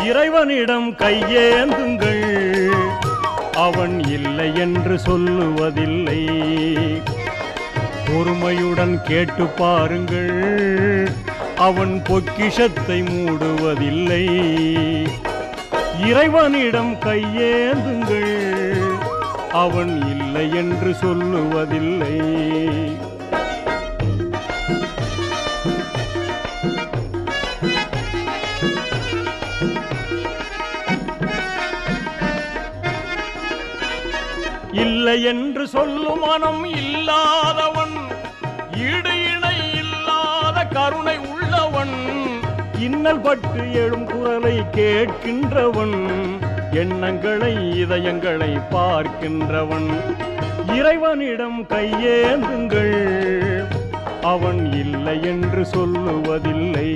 இறைவனிடம் கையேந்துங்கள், அவன் இல்லை என்று சொல்லுவதில்லை. பொறுமையுடன் கேட்டு பாருங்கள், அவன் பொக்கிஷத்தை மூடுவதில்லை. இறைவனிடம் கையேந்துங்கள், அவன் இல்லை என்று சொல்லுவதில்லை. இல்லை என்று சொல்லும் மனம் இல்லாதவன், ஈடு இணை இல்லாத கருணை உள்ளவன், இன்னல் பட்டு எழும் குரலை கேட்கின்றவன், எண்ணங்களை இதயங்களை பார்க்கின்றவன். இறைவனிடம் கையேந்துங்கள், அவன் இல்லை என்று சொல்லுவதில்லை.